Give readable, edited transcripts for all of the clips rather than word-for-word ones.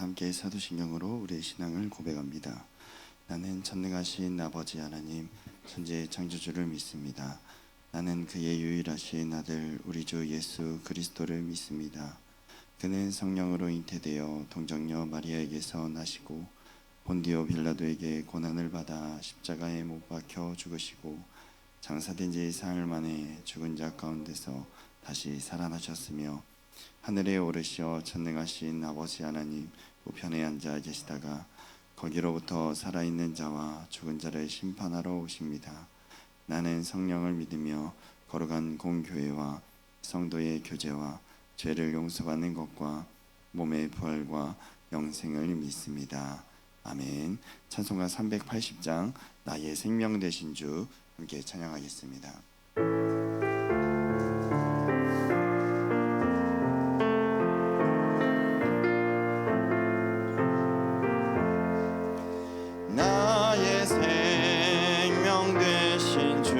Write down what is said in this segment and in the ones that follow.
함께 사도신경으로 우리의 신앙을 고백합니다. 나는 전능하신 아버지 하나님 천지의 창조주를 믿습니다. 나는 그의 유일하신 아들 우리 주 예수 그리스도를 믿습니다. 그는 성령으로 잉태되어 동정녀 마리아에게서 나시고 본디오 빌라도에게 고난을 받아 십자가에 못 박혀 죽으시고 장사된 지 사흘 만에 죽은 자 가운데서 다시 살아나셨으며 하늘에 오르시어 전능하신 아버지 하나님 우편에 앉아 계시다가 거기로부터 살아있는 자와 죽은 자를 심판하러 오십니다. 나는 성령을 믿으며 거룩한 공교회와 성도의 교제와 죄를 용서받는 것과 몸의 부활과 영생을 믿습니다. 아멘. 찬송가 380장 나의 생명 되신 주 함께 찬양하겠습니다. 나의 생명 되신 주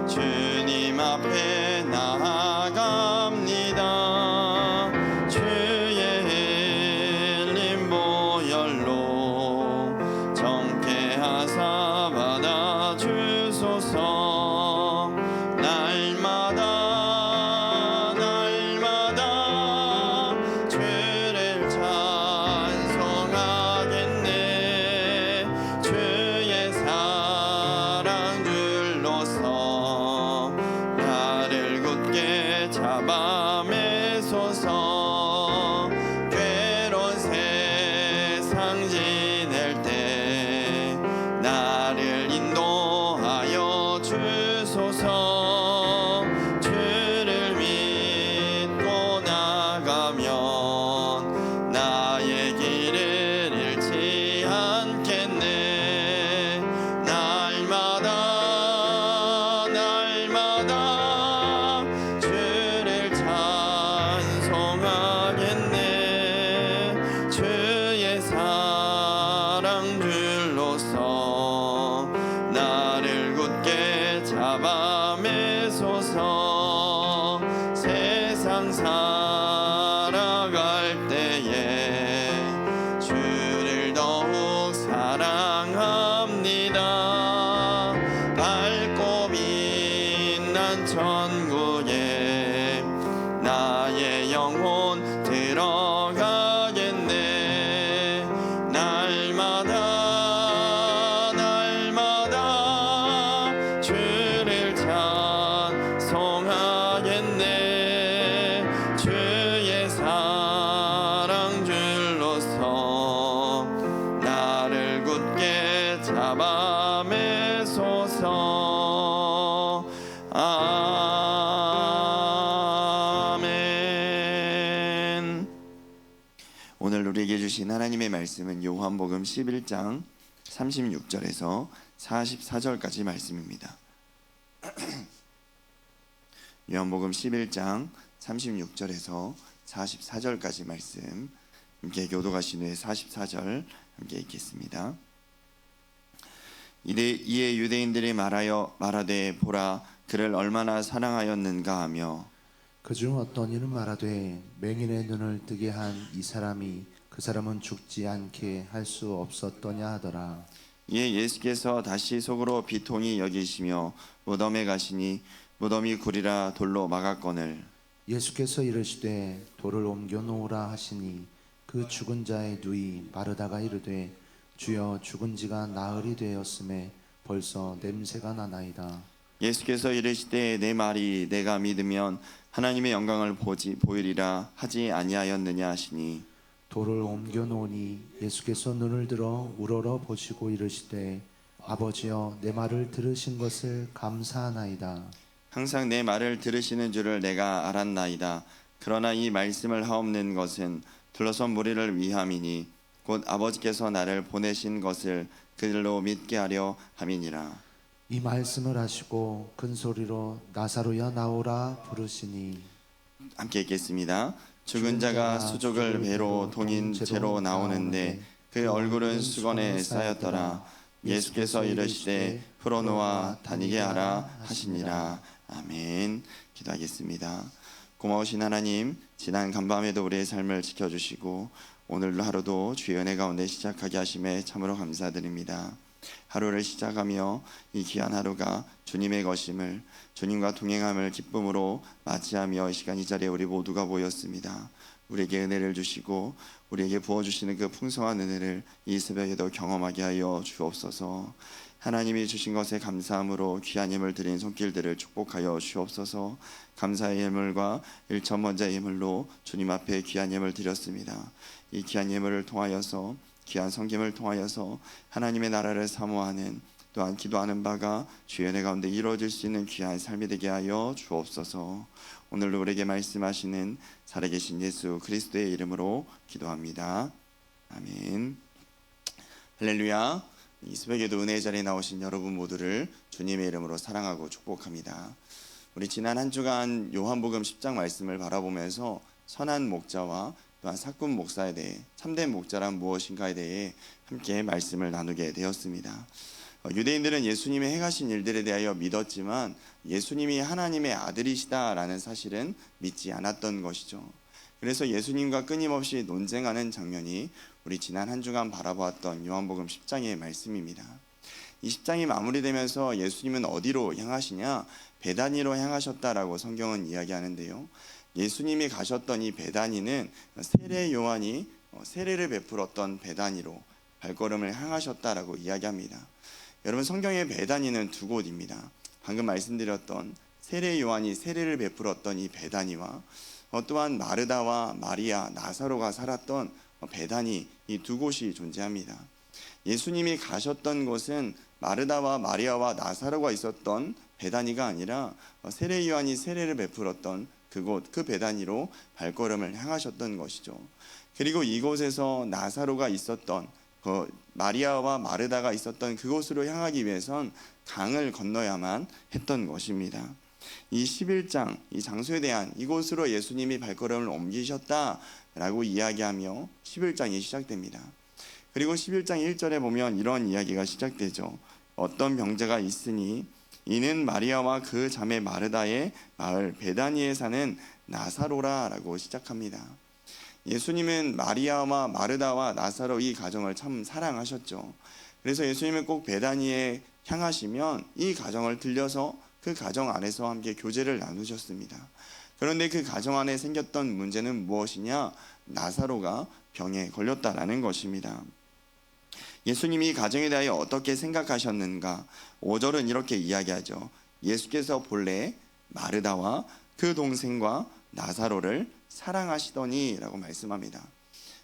주님 앞에 나아갑니다. 주의 흘린 보혈로 정케하사 받아주소서. 날마다 날마다 주를 찬송하겠네. 주의 사랑 줄로서 나를 굳게 잡아매소서. 괴로운 세상 지낼 때 나를 인도하여 주소서. 주를 믿고 나가면 나의 길을 잃지 않겠네. 날마다 날마다 주를 찬송하겠네. 주의 사랑 줄로서 나를 굳게 잡아매소서. 세상 살아갈 때에 주를 더욱 사랑합니다. 밝고 빛난 천국에 나의 영혼 들어가겠네. 날마다 날마다 주를 찬송하겠네. 주의 사랑 줄로서 나를 굳게 잡아매소서. 아멘. 오늘 우리에게 주신 하나님의 말씀은 요한복음 11장 36절에서 44절까지 말씀입니다. 요한복음 11장 36절에서 44절까지 말씀 함께 교독하신 후에 44절 함께 읽겠습니다. 이에 유대인들이 말하되 보라 그를 얼마나 사랑하였는가 하며 그중 어떤 이는 말하되 맹인의 눈을 뜨게 한 이 사람이 그 사람은 죽지 않게 할 수 없었더냐 하더라. 이에 예수께서 다시 속으로 비통히 여기시며 무덤에 가시니 무덤이 구리라 돌로 막았거늘 예수께서 이르시되 돌을 옮겨 놓으라 하시니 그 죽은 자의 누이 마르다가 이르되 주여 죽은 지가 나흘이 되었음에 벌써 냄새가 나나이다. 예수께서 이르시되 내 말이 내가 믿으면 하나님의 영광을 보이리라 하지 아니하였느냐 하시니 돌을 옮겨 놓으니 예수께서 눈을 들어 우러러 보시고 이르시되 아버지여 내 말을 들으신 것을 감사하나이다. 항상 내 말을 들으시는 줄을 내가 알았나이다. 그러나 이 말씀을 하옵는 것은 둘러선 무리를 위함이니 곧 아버지께서 나를 보내신 것을 그들로 믿게 하려 함이니라. 이 말씀을 하시고 큰 소리로 나사로야 나오라 부르시니 함께 읽겠습니다. 죽은 자가 수족을 배로 동인 채로 나오는데 그 얼굴은 수건에 쌓였더라. 예수께서 이르시되 풀어놓아 다니게 하라 하시니라. 아멘. 기도하겠습니다. 고마우신 하나님, 지난 간밤에도 우리의 삶을 지켜주시고 오늘 하루도 주의 은혜 가운데 시작하게 하심에 참으로 감사드립니다. 하루를 시작하며 이 귀한 하루가 주님의 것임을, 주님과 동행함을 기쁨으로 맞이하며 이 시간 이 자리에 우리 모두가 모였습니다. 우리에게 은혜를 주시고 우리에게 부어주시는 그 풍성한 은혜를 이 새벽에도 경험하게 하여 주옵소서. 하나님이 주신 것에 감사함으로 귀한 예물 드린 손길들을 축복하여 주옵소서. 감사의 예물과 일천번째 예물로 주님 앞에 귀한 예물 드렸습니다. 이 귀한 예물을 통하여서, 귀한 성김을 통하여서 하나님의 나라를 사모하는, 또한 기도하는 바가 주의 은혜 가운데 이루어질 수 있는 귀한 삶이 되게 하여 주옵소서. 오늘도 우리에게 말씀하시는 살아계신 예수 그리스도의 이름으로 기도합니다. 아멘. 할렐루야. 이 새벽에도 은혜의 자리에 나오신 여러분 모두를 주님의 이름으로 사랑하고 축복합니다. 우리 지난 한 주간 요한복음 10장 말씀을 바라보면서 선한 목자와 또한 사꾼 목사에 대해, 참된 목자란 무엇인가에 대해 함께 말씀을 나누게 되었습니다. 유대인들은 예수님이 행하신 일들에 대하여 믿었지만 예수님이 하나님의 아들이시다라는 사실은 믿지 않았던 것이죠. 그래서 예수님과 끊임없이 논쟁하는 장면이 우리 지난 한 주간 바라보았던 요한복음 10장의 말씀입니다. 이 10장이 마무리되면서 예수님은 어디로 향하시냐? 베다니로 향하셨다라고 성경은 이야기하는데요. 예수님이 가셨던 이 베다니는 세례 요한이 세례를 베풀었던 베다니로 발걸음을 향하셨다라고 이야기합니다. 여러분, 성경의 베다니는 두 곳입니다. 방금 말씀드렸던 세례 요한이 세례를 베풀었던 이 베다니와 또한 마르다와 마리아, 나사로가 살았던 베다니, 이 두 곳이 존재합니다. 예수님이 가셨던 곳은 마르다와 마리아와 나사로가 있었던 베다니가 아니라 세례 요한이 세례를 베풀었던 그곳, 그 베다니로 발걸음을 향하셨던 것이죠. 그리고 이곳에서 나사로가 있었던, 마리아와 마르다가 있었던 그곳으로 향하기 위해선 강을 건너야만 했던 것입니다. 이 11장, 이 장소에 대한, 이곳으로 예수님이 발걸음을 옮기셨다라고 이야기하며 11장이 시작됩니다. 그리고 11장 1절에 보면 이런 이야기가 시작되죠. 어떤 병자가 있으니 이는 마리아와 그 자매 마르다의 마을 베다니에 사는 나사로라라고 시작합니다. 예수님은 마리아와 마르다와 나사로 이 가정을 참 사랑하셨죠. 그래서 예수님은 꼭 베다니에 향하시면 이 가정을 들려서 그 가정 안에서 함께 교제를 나누셨습니다. 그런데 그 가정 안에 생겼던 문제는 무엇이냐? 나사로가 병에 걸렸다라는 것입니다. 예수님이 이 가정에 대하여 어떻게 생각하셨는가? 5절은 이렇게 이야기하죠. 예수께서 본래 마르다와 그 동생과 나사로를 사랑하시더니 라고 말씀합니다.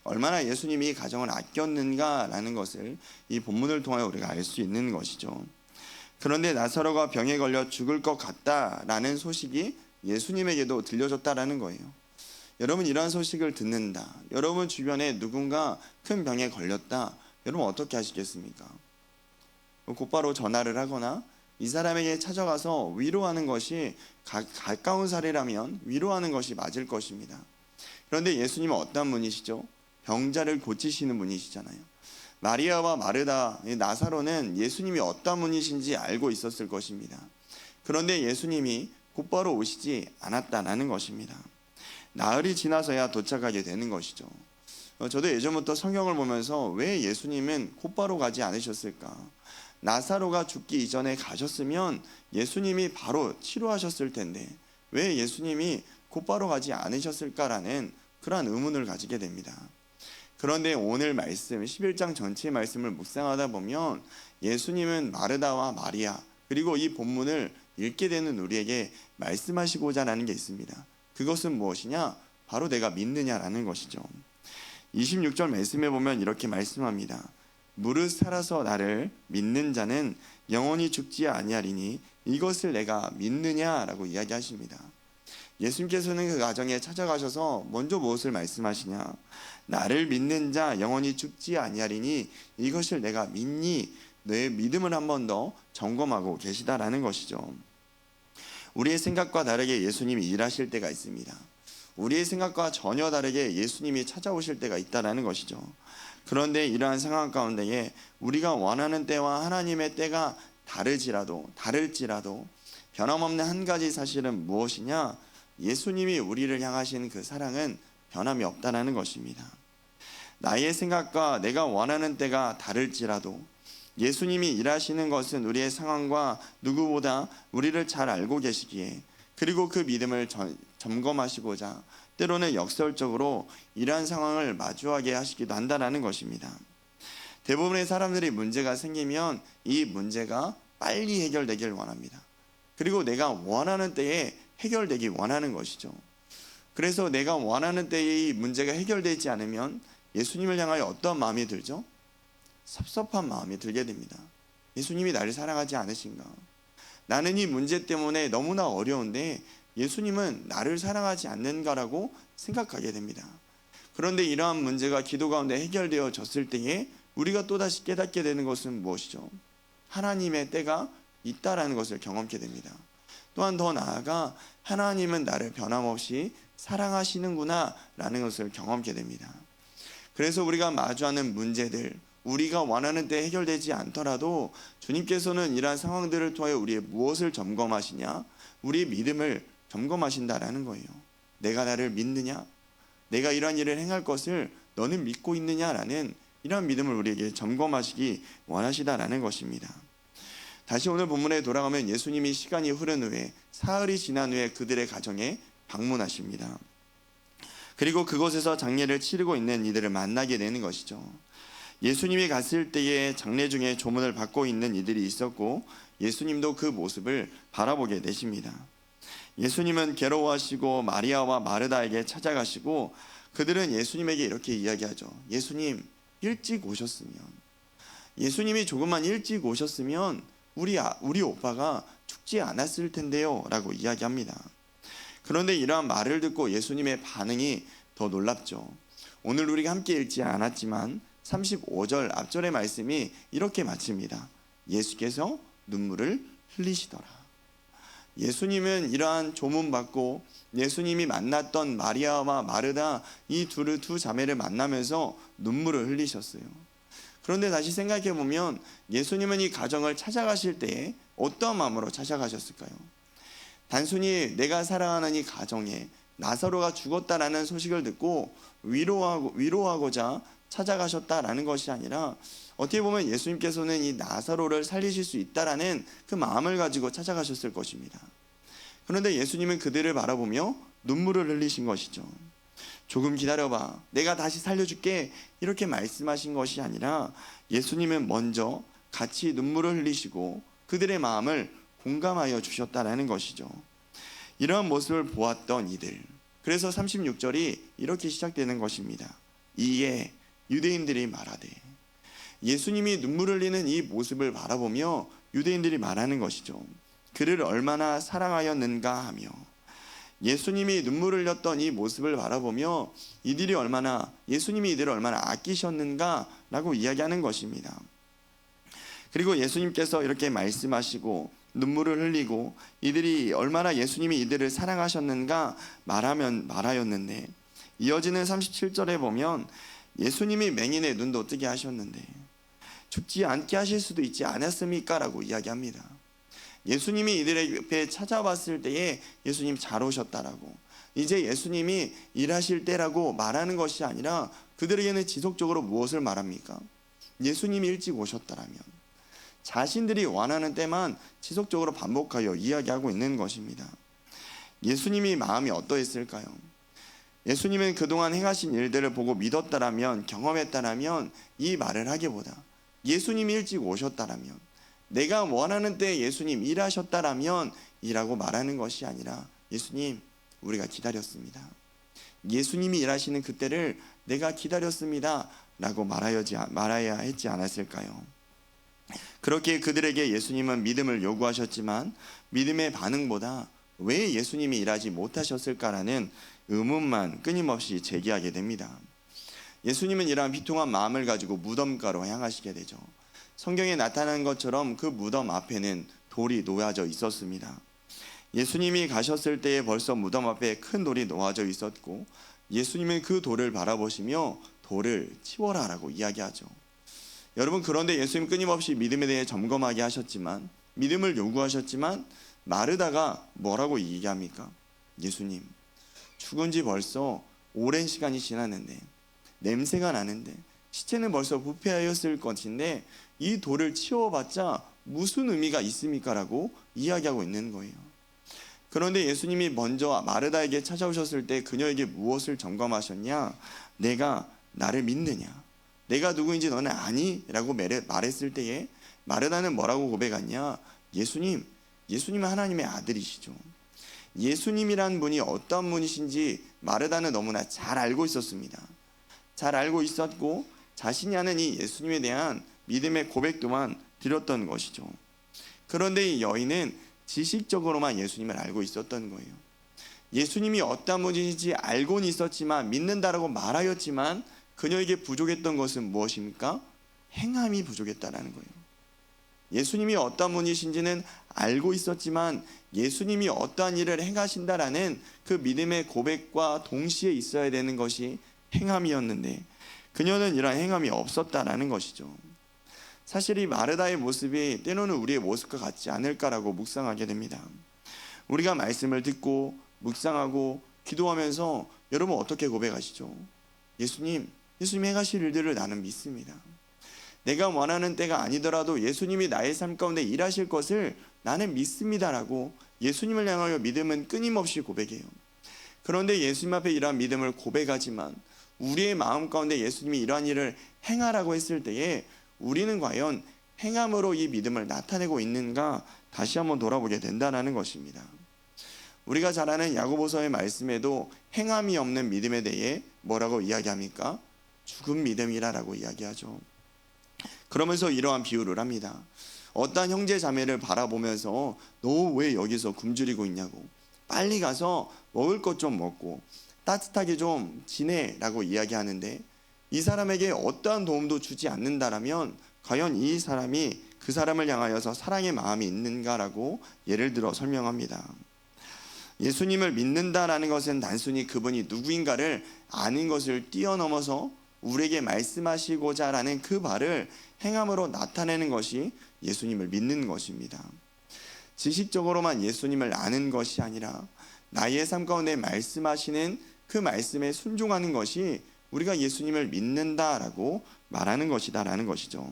얼마나 예수님이 이 가정을 아꼈는가라는 것을 이 본문을 통하여 우리가 알 수 있는 것이죠. 그런데 나사로가 병에 걸려 죽을 것 같다라는 소식이 예수님에게도 들려졌다라는 거예요. 여러분, 이러한 소식을 듣는다, 여러분 주변에 누군가 큰 병에 걸렸다, 여러분 어떻게 하시겠습니까? 곧바로 전화를 하거나 이 사람에게 찾아가서 위로하는 것이, 가까운 사례라면 위로하는 것이 맞을 것입니다. 그런데 예수님은 어떤 분이시죠? 병자를 고치시는 분이시잖아요. 마리아와 마르다, 나사로는 예수님이 어떤 분이신지 알고 있었을 것입니다. 그런데 예수님이 곧바로 오시지 않았다는 것입니다. 나흘이 지나서야 도착하게 되는 것이죠. 저도 예전부터 성경을 보면서 왜 예수님은 곧바로 가지 않으셨을까? 나사로가 죽기 이전에 가셨으면 예수님이 바로 치료하셨을 텐데 왜 예수님이 곧바로 가지 않으셨을까라는 그러한 의문을 가지게 됩니다. 그런데 오늘 말씀, 11장 전체의 말씀을 묵상하다 보면 예수님은 마르다와 마리아, 그리고 이 본문을 읽게 되는 우리에게 말씀하시고자 하는 게 있습니다. 그것은 무엇이냐? 바로 내가 믿느냐라는 것이죠. 26절 말씀에 보면 이렇게 말씀합니다. 무릇 살아서 나를 믿는 자는 영원히 죽지 아니하리니 이것을 내가 믿느냐라고 이야기하십니다. 예수님께서는 그 가정에 찾아가셔서 먼저 무엇을 말씀하시냐? 나를 믿는 자 영원히 죽지 아니하리니 이것을 내가 믿니? 너의 믿음을 한 번 더 점검하고 계시다라는 것이죠. 우리의 생각과 다르게 예수님이 일하실 때가 있습니다. 우리의 생각과 전혀 다르게 예수님이 찾아오실 때가 있다라는 것이죠. 그런데 이러한 상황 가운데에 우리가 원하는 때와 하나님의 때가 다를지라도 변함없는 한 가지 사실은 무엇이냐? 예수님이 우리를 향하신 그 사랑은 변함이 없다라는 것입니다. 나의 생각과 내가 원하는 때가 다를지라도 예수님이 일하시는 것은 우리의 상황과 누구보다 우리를 잘 알고 계시기에, 그리고 그 믿음을 점검하시고자 때로는 역설적으로 이러한 상황을 마주하게 하시기도 한다는 것입니다. 대부분의 사람들이 문제가 생기면 이 문제가 빨리 해결되길 원합니다. 그리고 내가 원하는 때에 해결되기 원하는 것이죠. 그래서 내가 원하는 때에 이 문제가 해결되지 않으면 예수님을 향하여 어떤 마음이 들죠? 섭섭한 마음이 들게 됩니다. 예수님이 나를 사랑하지 않으신가? 나는 이 문제 때문에 너무나 어려운데 예수님은 나를 사랑하지 않는가라고 생각하게 됩니다. 그런데 이러한 문제가 기도 가운데 해결되어졌을 때에 우리가 또다시 깨닫게 되는 것은 무엇이죠? 하나님의 때가 있다라는 것을 경험하게 됩니다. 또한 더 나아가 하나님은 나를 변함없이 사랑하시는구나 라는 것을 경험하게 됩니다. 그래서 우리가 마주하는 문제들, 우리가 원하는 때 해결되지 않더라도 주님께서는 이러한 상황들을 통하여 우리의 무엇을 점검하시냐? 우리의 믿음을 점검하신다라는 거예요. 내가 나를 믿느냐? 내가 이러한 일을 행할 것을 너는 믿고 있느냐라는 이러한 믿음을 우리에게 점검하시기 원하시다라는 것입니다. 다시 오늘 본문에 돌아가면 예수님이 시간이 흐른 후에 사흘이 지난 후에 그들의 가정에 방문하십니다. 그리고 그곳에서 장례를 치르고 있는 이들을 만나게 되는 것이죠. 예수님이 갔을 때에 장례 중에 조문을 받고 있는 이들이 있었고 예수님도 그 모습을 바라보게 되십니다. 예수님은 괴로워하시고 마리아와 마르다에게 찾아가시고 그들은 예수님에게 이렇게 이야기하죠. 예수님, 일찍 오셨으면, 예수님이 조금만 일찍 오셨으면 우리 오빠가 죽지 않았을 텐데요 라고 이야기합니다. 그런데 이러한 말을 듣고 예수님의 반응이 더 놀랍죠. 오늘 우리가 함께 읽지 않았지만 35절 앞절의 말씀이 이렇게 마칩니다. 예수께서 눈물을 흘리시더라. 예수님은 이러한 조문받고 예수님이 만났던 마리아와 마르다 이 두 자매를 만나면서 눈물을 흘리셨어요. 그런데 다시 생각해 보면 예수님은 이 가정을 찾아가실 때에 어떤 마음으로 찾아가셨을까요? 단순히 내가 사랑하는 이 가정에 나사로가 죽었다라는 소식을 듣고 위로하고자 찾아가셨다라는 것이 아니라 어떻게 보면 예수님께서는 이 나사로를 살리실 수 있다라는 그 마음을 가지고 찾아가셨을 것입니다. 그런데 예수님은 그들을 바라보며 눈물을 흘리신 것이죠. 조금 기다려봐, 내가 다시 살려줄게, 이렇게 말씀하신 것이 아니라 예수님은 먼저 같이 눈물을 흘리시고 그들의 마음을 공감하여 주셨다라는 것이죠. 이러한 모습을 보았던 이들, 그래서 36절이 이렇게 시작되는 것입니다. 이에 유대인들이 말하되, 예수님이 눈물 흘리는 이 모습을 바라보며 유대인들이 말하는 것이죠. 그를 얼마나 사랑하였는가 하며, 예수님이 눈물 흘렸던 이 모습을 바라보며 예수님이 이들을 얼마나 아끼셨는가 라고 이야기하는 것입니다. 그리고 예수님께서 이렇게 말씀하시고 눈물을 흘리고 이들이 얼마나 예수님이 이들을 사랑하셨는가 말하였는데, 이어지는 37절에 보면 예수님이 맹인의 눈도 뜨게 하셨는데 죽지 않게 하실 수도 있지 않았습니까? 라고 이야기합니다. 예수님이 이들의 옆에 찾아왔을 때에 예수님 잘 오셨다라고, 이제 예수님이 일하실 때라고 말하는 것이 아니라 그들에게는 지속적으로 무엇을 말합니까? 예수님이 일찍 오셨다라면, 자신들이 원하는 때만 지속적으로 반복하여 이야기하고 있는 것입니다. 예수님이 마음이 어떠했을까요? 예수님은 그동안 행하신 일들을 보고 믿었다라면, 경험했다라면 이 말을 하기보다 예수님이 일찍 오셨다라면, 내가 원하는 때에 예수님 일하셨다라면 이라고 말하는 것이 아니라, 예수님, 우리가 기다렸습니다. 예수님이 일하시는 그때를 내가 기다렸습니다 라고 말해야 했지 않았을까요? 그렇게 그들에게 예수님은 믿음을 요구하셨지만 믿음의 반응보다 왜 예수님이 일하지 못하셨을까라는 의문만 끊임없이 제기하게 됩니다. 예수님은 이러한 비통한 마음을 가지고 무덤가로 향하시게 되죠. 성경에 나타난 것처럼 그 무덤 앞에는 돌이 놓여져 있었습니다. 예수님이 가셨을 때에 벌써 무덤 앞에 큰 돌이 놓아져 있었고, 예수님은 그 돌을 바라보시며 돌을 치워라 라고 이야기하죠. 여러분, 그런데 예수님 끊임없이 믿음에 대해 점검하게 하셨지만, 믿음을 요구하셨지만 마르다가 뭐라고 얘기합니까? 예수님, 죽은 지 벌써 오랜 시간이 지났는데 냄새가 나는데, 시체는 벌써 부패하였을 것인데 이 돌을 치워봤자 무슨 의미가 있습니까? 라고 이야기하고 있는 거예요. 그런데 예수님이 먼저 마르다에게 찾아오셨을 때 그녀에게 무엇을 점검하셨냐? 내가 나를 믿느냐? 내가 누구인지 너는 아니? 라고 말했을 때에 마르다는 뭐라고 고백하냐? 예수님은 하나님의 아들이시죠. 예수님이란 분이 어떤 분이신지 마르다는 너무나 잘 알고 있었습니다. 잘 알고 있었고 자신이 하는 이 예수님에 대한 믿음의 고백 또한 드렸던 것이죠. 그런데 이 여인은 지식적으로만 예수님을 알고 있었던 거예요. 예수님이 어떤 분인지 알고는 있었지만, 믿는다라고 말하였지만 그녀에게 부족했던 것은 무엇입니까? 행함이 부족했다라는 거예요. 예수님이 어떤 분이신지는 알고 있었지만 예수님이 어떠한 일을 행하신다라는 그 믿음의 고백과 동시에 있어야 되는 것이 행함이었는데 그녀는 이러한 행함이 없었다라는 것이죠. 사실 이 마르다의 모습이 때로는 우리의 모습과 같지 않을까라고 묵상하게 됩니다. 우리가 말씀을 듣고 묵상하고 기도하면서 여러분 어떻게 고백하시죠? 예수님 행하실 일들을 나는 믿습니다. 내가 원하는 때가 아니더라도 예수님이 나의 삶 가운데 일하실 것을 나는 믿습니다라고 예수님을 향하여 믿음은 끊임없이 고백해요. 그런데 예수님 앞에 이러한 믿음을 고백하지만 우리의 마음 가운데 예수님이 이러한 일을 행하라고 했을 때에 우리는 과연 행함으로 이 믿음을 나타내고 있는가 다시 한번 돌아보게 된다는 것입니다. 우리가 잘 아는 야고보서의 말씀에도 행함이 없는 믿음에 대해 뭐라고 이야기합니까? 죽은 믿음이라고 이야기하죠. 그러면서 이러한 비유를 합니다. 어떤 형제 자매를 바라보면서 너 왜 여기서 굶주리고 있냐고, 빨리 가서 먹을 것 좀 먹고 따뜻하게 좀 지내라고 이야기하는데 이 사람에게 어떠한 도움도 주지 않는다라면 과연 이 사람이 그 사람을 향하여서 사랑의 마음이 있는가라고 예를 들어 설명합니다. 예수님을 믿는다라는 것은 단순히 그분이 누구인가를 아는 것을 뛰어넘어서 우리에게 말씀하시고자 하는 그 바를 행함으로 나타내는 것이 예수님을 믿는 것입니다. 지식적으로만 예수님을 아는 것이 아니라 나의 삶 가운데 말씀하시는 그 말씀에 순종하는 것이 우리가 예수님을 믿는다라고 말하는 것이다라는 것이죠.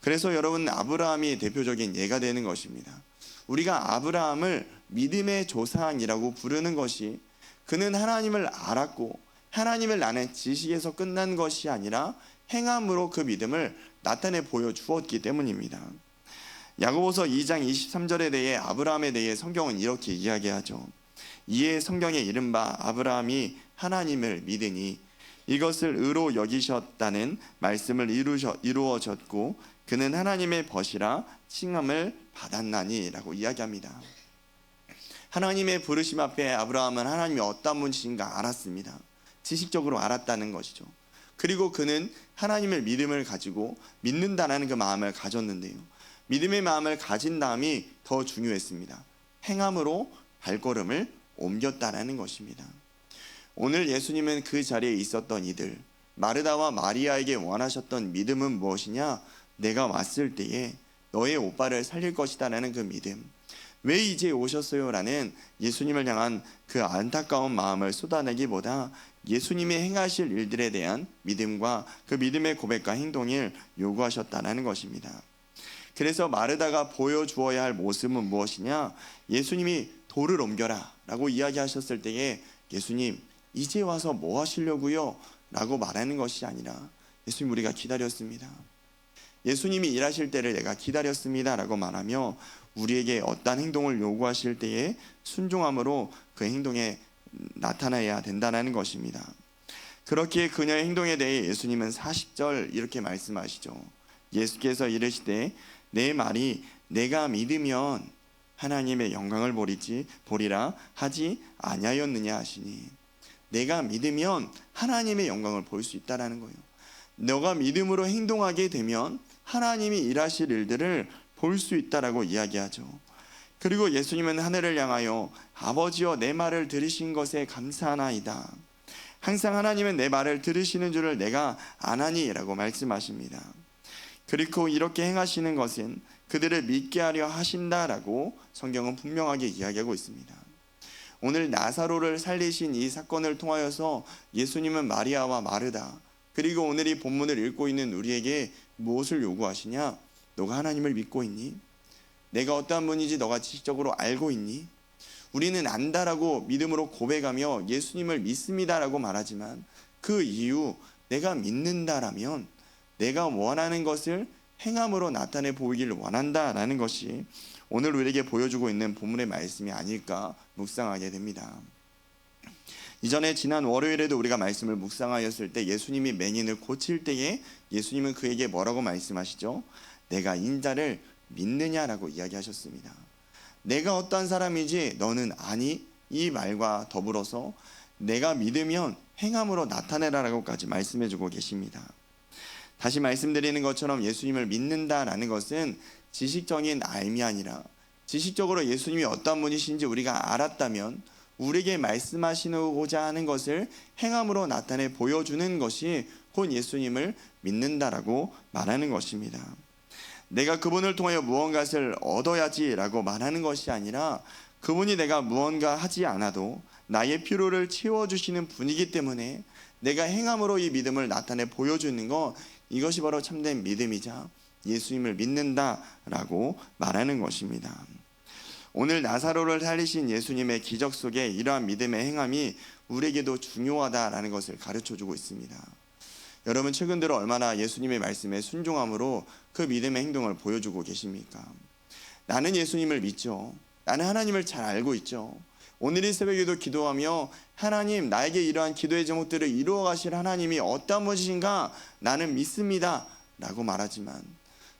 그래서 여러분, 아브라함이 대표적인 예가 되는 것입니다. 우리가 아브라함을 믿음의 조상이라고 부르는 것이 그는 하나님을 알았고 하나님을 아는 지식에서 끝난 것이 아니라 행함으로 그 믿음을 나타내 보여주었기 때문입니다. 야고보서 2장 23절에 대해 아브라함에 대해 성경은 이렇게 이야기하죠. 이에 성경에 이른바 아브라함이 하나님을 믿으니 이것을 의로 여기셨다는 말씀을 이루어졌고 그는 하나님의 벗이라 칭함을 받았나니 라고 이야기합니다. 하나님의 부르심 앞에 아브라함은 하나님이 어떤 분이신가 알았습니다. 지식적으로 알았다는 것이죠. 그리고 그는 하나님을 믿음을 가지고 믿는다는 그 마음을 가졌는데요, 믿음의 마음을 가진 다음이 더 중요했습니다. 행함으로 발걸음을 옮겼다는 것입니다. 오늘 예수님은 그 자리에 있었던 이들, 마르다와 마리아에게 원하셨던 믿음은 무엇이냐? 내가 왔을 때에 너의 오빠를 살릴 것이다라는 그 믿음. 왜 이제 오셨어요? 라는 예수님을 향한 그 안타까운 마음을 쏟아내기보다 예수님의 행하실 일들에 대한 믿음과 그 믿음의 고백과 행동을 요구하셨다는 것입니다. 그래서 마르다가 보여주어야 할 모습은 무엇이냐? 예수님이 돌을 옮겨라 라고 이야기하셨을 때에 예수님 이제 와서 뭐 하시려고요? 라고 말하는 것이 아니라 예수님 우리가 기다렸습니다. 예수님이 일하실 때를 내가 기다렸습니다 라고 말하며 우리에게 어떤 행동을 요구하실 때에 순종함으로 그 행동에 나타나야 된다는 것입니다. 그렇게 그녀의 행동에 대해 예수님은 40절 이렇게 말씀하시죠. 예수께서 이르시되 내 말이 내가 믿으면 하나님의 영광을 보리라 하지 아니하였느냐 하시니, 내가 믿으면 하나님의 영광을 볼 수 있다라는 거예요. 너가 믿음으로 행동하게 되면 하나님이 일하실 일들을 볼 수 있다라고 이야기하죠. 그리고 예수님은 하늘을 향하여 아버지여 내 말을 들으신 것에 감사하나이다. 항상 하나님은 내 말을 들으시는 줄을 내가 아나니라고 말씀하십니다. 그리고 이렇게 행하시는 것은 그들을 믿게 하려 하신다라고 성경은 분명하게 이야기하고 있습니다. 오늘 나사로를 살리신 이 사건을 통하여서 예수님은 마리아와 마르다 그리고 오늘 이 본문을 읽고 있는 우리에게 무엇을 요구하시냐? 너가 하나님을 믿고 있니? 내가 어떠한 분인지 너가 지식적으로 알고 있니? 우리는 안다라고 믿음으로 고백하며 예수님을 믿습니다라고 말하지만 그 이유 내가 믿는다라면 내가 원하는 것을 행함으로 나타내 보이기를 원한다라는 것이 오늘 우리에게 보여주고 있는 본문의 말씀이 아닐까 묵상하게 됩니다. 이전에 지난 월요일에도 우리가 말씀을 묵상하였을 때 예수님이 맹인을 고칠 때에 예수님은 그에게 뭐라고 말씀하시죠? 내가 인자를 믿느냐라고 이야기하셨습니다. 내가 어떠한 사람이지 너는 아니? 이 말과 더불어서 내가 믿으면 행함으로 나타내라라고까지 말씀해주고 계십니다. 다시 말씀드리는 것처럼 예수님을 믿는다라는 것은 지식적인 알미 아니라 지식적으로 예수님이 어떤 분이신지 우리가 알았다면 우리에게 말씀하시고자 하는 것을 행함으로 나타내 보여주는 것이 곧 예수님을 믿는다라고 말하는 것입니다. 내가 그분을 통하여 무언가를 얻어야지라고 말하는 것이 아니라 그분이 내가 무언가 하지 않아도 나의 필요를 채워주시는 분이기 때문에 내가 행함으로 이 믿음을 나타내 보여주는 것, 이것이 바로 참된 믿음이자 예수님을 믿는다라고 말하는 것입니다. 오늘 나사로를 살리신 예수님의 기적 속에 이러한 믿음의 행함이 우리에게도 중요하다라는 것을 가르쳐주고 있습니다. 여러분 최근 들어 얼마나 예수님의 말씀에 순종함으로 그 믿음의 행동을 보여주고 계십니까? 나는 예수님을 믿죠. 나는 하나님을 잘 알고 있죠. 오늘 이 새벽에도 기도하며 하나님 나에게 이러한 기도의 제목들을 이루어 가실 하나님이 어떤 분이신가 나는 믿습니다 라고 말하지만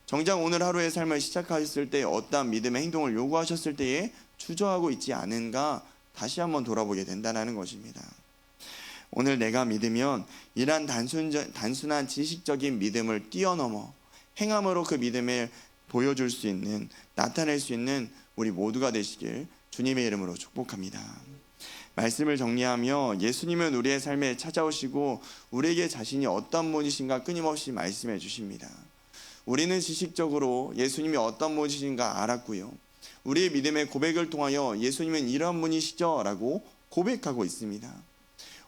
정작 오늘 하루의 삶을 시작하셨을 때 어떠한 믿음의 행동을 요구하셨을 때에 주저하고 있지 않은가 다시 한번 돌아보게 된다는 것입니다. 오늘 내가 믿으면 이러한 단순한 지식적인 믿음을 뛰어넘어 행함으로 그 믿음을 보여줄 수 있는, 나타낼 수 있는 우리 모두가 되시길 주님의 이름으로 축복합니다. 말씀을 정리하며 예수님은 우리의 삶에 찾아오시고 우리에게 자신이 어떤 분이신가 끊임없이 말씀해 주십니다. 우리는 지식적으로 예수님이 어떤 분이신가 알았고요. 우리의 믿음의 고백을 통하여 예수님은 이러한 분이시죠 라고 고백하고 있습니다.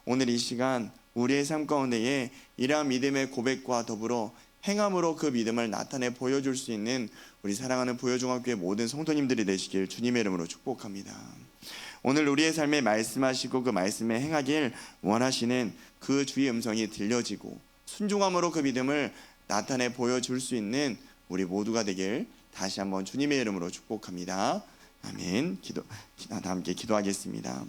오늘 이 시간 우리의 삶 가운데에 이러한 믿음의 고백과 더불어 행함으로 그 믿음을 나타내 보여줄 수 있는 우리 사랑하는 부여중학교의 모든 성도님들이 되시길 주님의 이름으로 축복합니다. 오늘 우리의 삶에 말씀하시고 그 말씀에 행하길 원하시는 그 주의 음성이 들려지고 순종함으로 그 믿음을 나타내 보여줄 수 있는 우리 모두가 되길 다시 한번 주님의 이름으로 축복합니다. 아멘. 다 함께 기도하겠습니다.